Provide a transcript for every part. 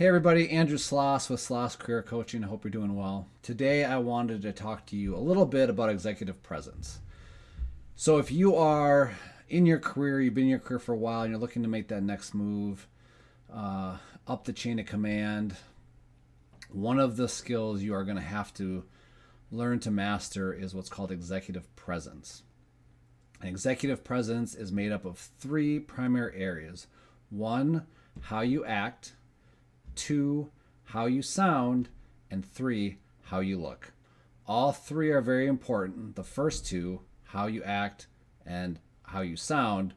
Hey everybody, Andrew Sloss with Sloss Career Coaching. I hope you're doing well. Today I wanted to talk to you a little bit about executive presence. So if you are in your career, you've been in your career for a while, and you're looking to make that next move up the chain of command, one of the skills you are going to have to learn to master is what's called executive presence. And executive presence is made up of three primary areas. One, how you act. Two, how you sound. And three, how you look. All three are very important. The first two, how you act and how you sound,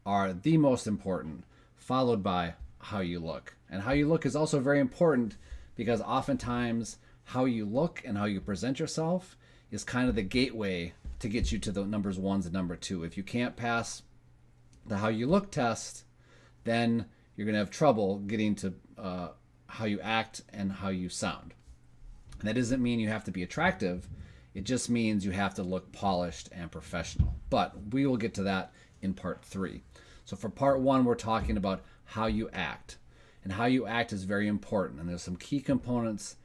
are the most important, followed by how you look. And how you look is also very important because oftentimes how you look and how you present yourself is kind of the gateway to get you to the numbers ones and number two. If you can't pass the how you look test, then you're going to have trouble getting to how you act and how you sound. And that doesn't mean you have to be attractive. It just means you have to look polished and professional. But we will get to that in part three. So for part one, we're talking about how you act. And how you act is very important. And there's some key components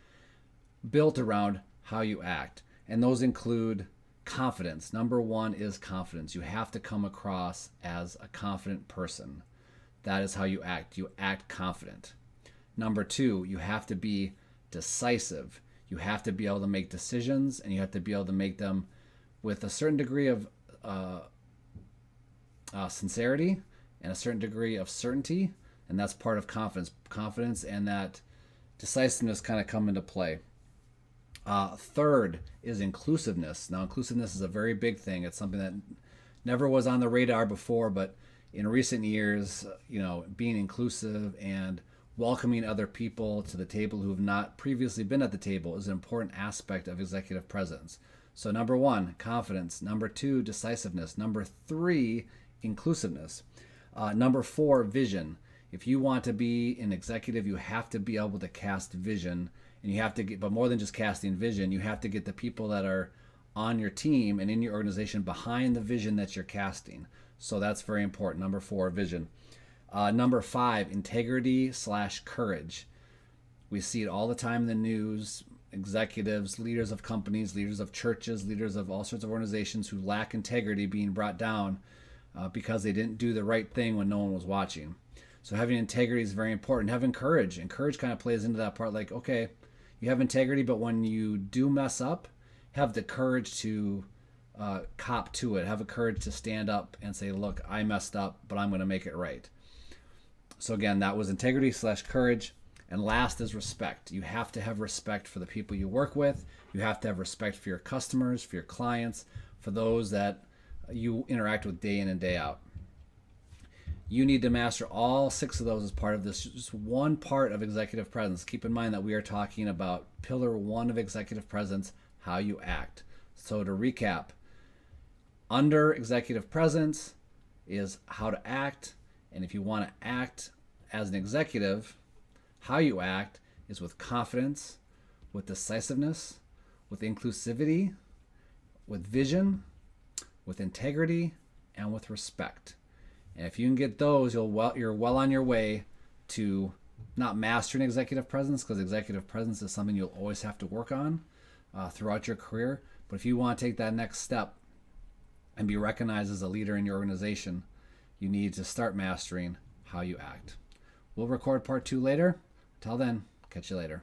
built around how you act. And those include confidence. Number one is confidence. You have to come across as a confident person. That is how you act. You act confident. Number two, you have to be decisive. You have to be able to make decisions, and you have to be able to make them with a certain degree of sincerity and a certain degree of certainty. And that's part of confidence. Confidence and that decisiveness kind of come into play. Third is inclusiveness. Now, inclusiveness is a very big thing. It's something that never was on the radar before, but in recent years, being inclusive and welcoming other people to the table who have not previously been at the table is an important aspect of executive presence. So number one, confidence. Number two, decisiveness. Number three, inclusiveness. Number four, vision. If you want to be an executive, you have to be able to cast vision. And you have to get, but more than just casting vision, you have to get the people that are on your team and in your organization behind the vision that you're casting. So that's very important. Number four, vision. Number five, integrity/courage. We see it all the time in the news. Executives, leaders of companies, leaders of churches, leaders of all sorts of organizations who lack integrity being brought down because they didn't do the right thing when no one was watching. So having integrity is very important. Having courage, and courage kind of plays into that part. Like, okay, you have integrity, but when you do mess up, have the courage to cop to it. Have the courage to stand up and say, look, I messed up, but I'm going to make it right. So again, that was integrity/courage. And last is respect. You have to have respect for the people you work with. You have to have respect for your customers, for your clients, for those that you interact with day in and day out. You need to master all six of those as part of this. Just one part of executive presence. Keep in mind that we are talking about pillar one of executive presence, how you act. So to recap, under executive presence is how to act. And if you want to act as an executive, how you act is with confidence, with decisiveness, with inclusivity, with vision, with integrity, and with respect. And if you can get those, you're well on your way to not mastering executive presence, because executive presence is something you'll always have to work on throughout your career. But if you want to take that next step and be recognized as a leader in your organization, you need to start mastering how you act. We'll record part two later. Till then, catch you later.